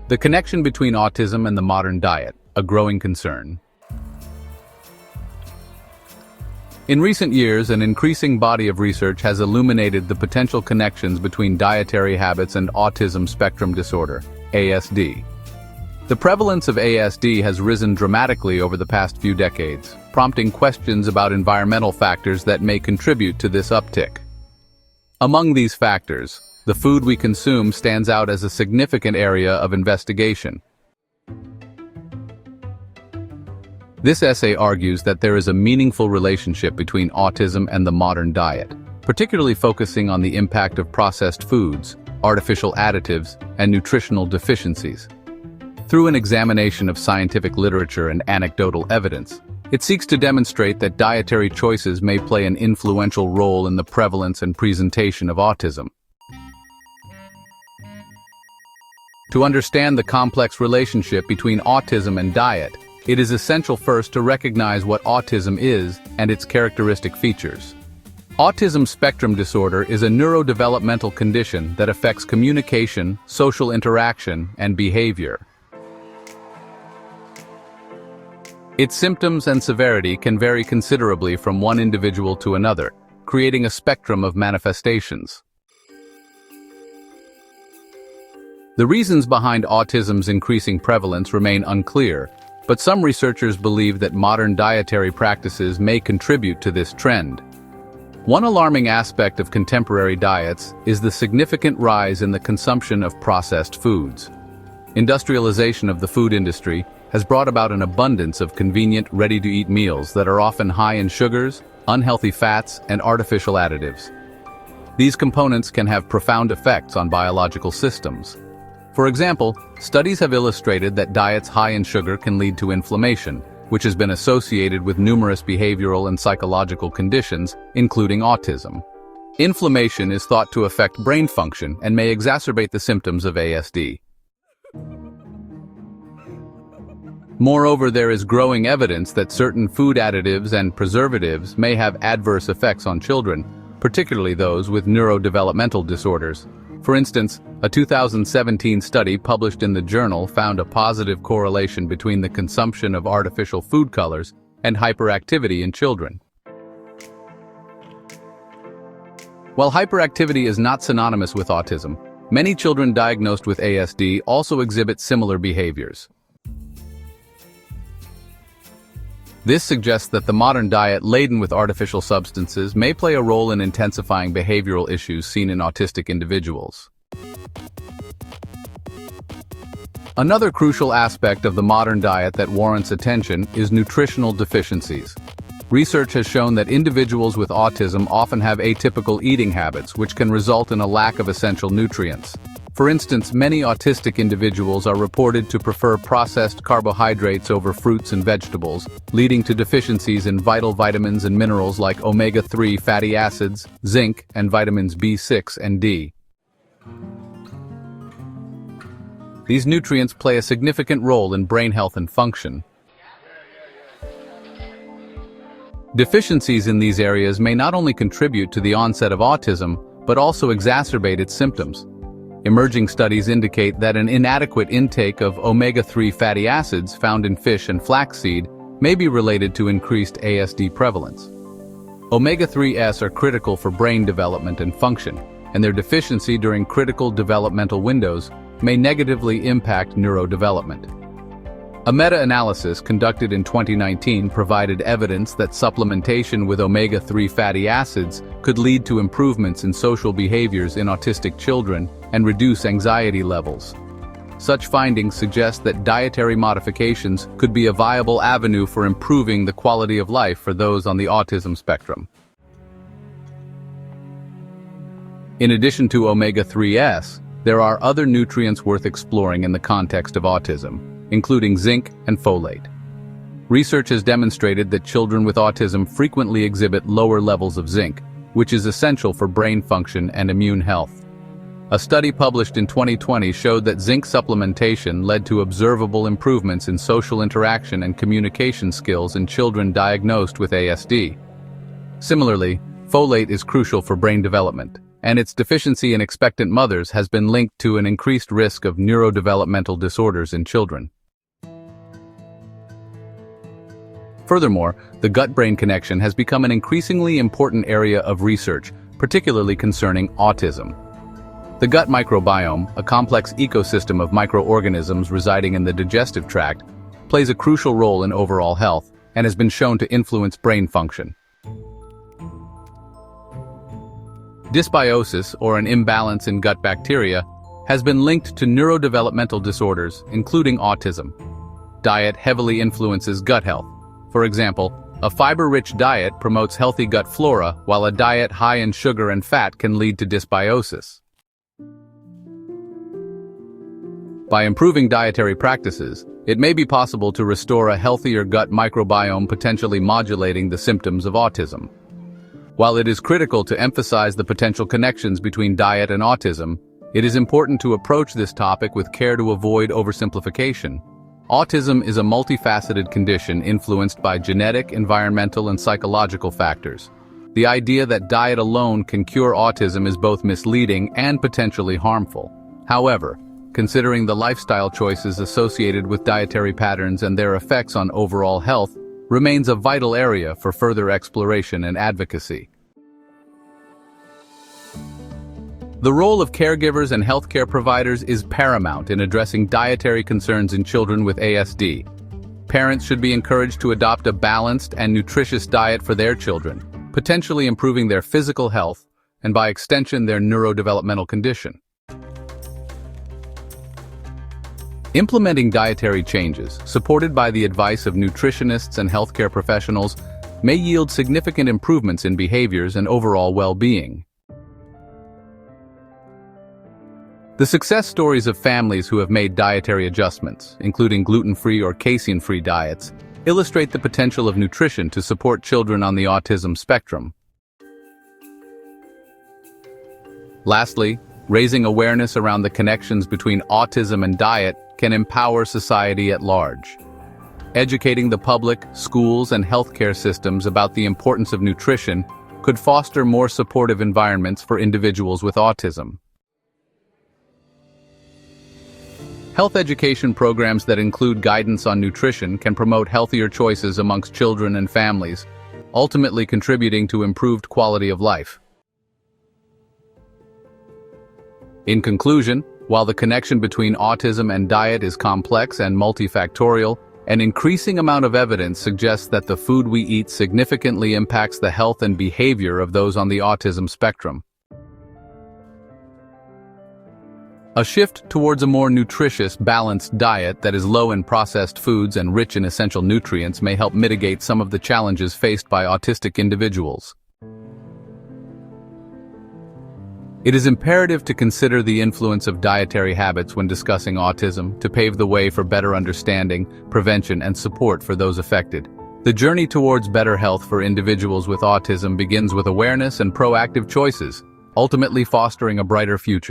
The connection between autism and the modern diet, a growing concern. In recent years, an increasing body of research has illuminated the potential connections between dietary habits and autism spectrum disorder, ASD. The prevalence of ASD has risen dramatically over the past few decades, prompting questions about environmental factors that may contribute to this uptick. Among these factors, the food we consume stands out as a significant area of investigation. This essay argues that there is a meaningful relationship between autism and the modern diet, particularly focusing on the impact of processed foods, artificial additives, and nutritional deficiencies. Through an examination of scientific literature and anecdotal evidence, it seeks to demonstrate that dietary choices may play an influential role in the prevalence and presentation of autism. To understand the complex relationship between autism and diet, it is essential first to recognize what autism is and its characteristic features. Autism spectrum disorder is a neurodevelopmental condition that affects communication, social interaction, and behavior. Its symptoms and severity can vary considerably from one individual to another, creating a spectrum of manifestations. The reasons behind autism's increasing prevalence remain unclear, but some researchers believe that modern dietary practices may contribute to this trend. One alarming aspect of contemporary diets is the significant rise in the consumption of processed foods. Industrialization of the food industry has brought about an abundance of convenient, ready-to-eat meals that are often high in sugars, unhealthy fats, and artificial additives. These components can have profound effects on biological systems. For example, studies have illustrated that diets high in sugar can lead to inflammation, which has been associated with numerous behavioral and psychological conditions, including autism. Inflammation is thought to affect brain function and may exacerbate the symptoms of ASD. Moreover, there is growing evidence that certain food additives and preservatives may have adverse effects on children, particularly those with neurodevelopmental disorders. For instance, a 2017 study published in the journal found a positive correlation between the consumption of artificial food colors and hyperactivity in children. While hyperactivity is not synonymous with autism, many children diagnosed with ASD also exhibit similar behaviors. This suggests that the modern diet laden with artificial substances may play a role in intensifying behavioral issues seen in autistic individuals. Another crucial aspect of the modern diet that warrants attention is nutritional deficiencies. Research has shown that individuals with autism often have atypical eating habits, which can result in a lack of essential nutrients. For instance, many autistic individuals are reported to prefer processed carbohydrates over fruits and vegetables, leading to deficiencies in vital vitamins and minerals like omega-3 fatty acids, zinc, and vitamins B6 and D. These nutrients play a significant role in brain health and function. Deficiencies in these areas may not only contribute to the onset of autism, but also exacerbate its symptoms. Emerging studies indicate that an inadequate intake of omega-3 fatty acids found in fish and flaxseed may be related to increased ASD prevalence. Omega-3s are critical for brain development and function, and their deficiency during critical developmental windows may negatively impact neurodevelopment. A meta-analysis conducted in 2019 provided evidence that supplementation with omega-3 fatty acids could lead to improvements in social behaviors in autistic children and reduce anxiety levels. Such findings suggest that dietary modifications could be a viable avenue for improving the quality of life for those on the autism spectrum. In addition to omega-3s, there are other nutrients worth exploring in the context of autism, including zinc and folate. Research has demonstrated that children with autism frequently exhibit lower levels of zinc, which is essential for brain function and immune health. A study published in 2020 showed that zinc supplementation led to observable improvements in social interaction and communication skills in children diagnosed with ASD. Similarly, folate is crucial for brain development, and its deficiency in expectant mothers has been linked to an increased risk of neurodevelopmental disorders in children. Furthermore, the gut-brain connection has become an increasingly important area of research, particularly concerning autism. The gut microbiome, a complex ecosystem of microorganisms residing in the digestive tract, plays a crucial role in overall health and has been shown to influence brain function. Dysbiosis, or an imbalance in gut bacteria, has been linked to neurodevelopmental disorders, including autism. Diet heavily influences gut health. For example, a fiber-rich diet promotes healthy gut flora, while a diet high in sugar and fat can lead to dysbiosis. By improving dietary practices, it may be possible to restore a healthier gut microbiome, potentially modulating the symptoms of autism. While it is critical to emphasize the potential connections between diet and autism, it is important to approach this topic with care to avoid oversimplification. Autism is a multifaceted condition influenced by genetic, environmental, and psychological factors. The idea that diet alone can cure autism is both misleading and potentially harmful. However, considering the lifestyle choices associated with dietary patterns and their effects on overall health remains a vital area for further exploration and advocacy. The role of caregivers and healthcare providers is paramount in addressing dietary concerns in children with ASD. Parents should be encouraged to adopt a balanced and nutritious diet for their children, potentially improving their physical health and, by extension, their neurodevelopmental condition. Implementing dietary changes, supported by the advice of nutritionists and healthcare professionals, may yield significant improvements in behaviors and overall well-being. The success stories of families who have made dietary adjustments, including gluten-free or casein-free diets, illustrate the potential of nutrition to support children on the autism spectrum. Lastly, raising awareness around the connections between autism and diet can empower society at large. Educating the public, schools, and healthcare systems about the importance of nutrition could foster more supportive environments for individuals with autism. Health education programs that include guidance on nutrition can promote healthier choices amongst children and families, ultimately contributing to improved quality of life. In conclusion, while the connection between autism and diet is complex and multifactorial, an increasing amount of evidence suggests that the food we eat significantly impacts the health and behavior of those on the autism spectrum. A shift towards a more nutritious, balanced diet that is low in processed foods and rich in essential nutrients may help mitigate some of the challenges faced by autistic individuals. It is imperative to consider the influence of dietary habits when discussing autism to pave the way for better understanding, prevention, and support for those affected. The journey towards better health for individuals with autism begins with awareness and proactive choices, ultimately fostering a brighter future.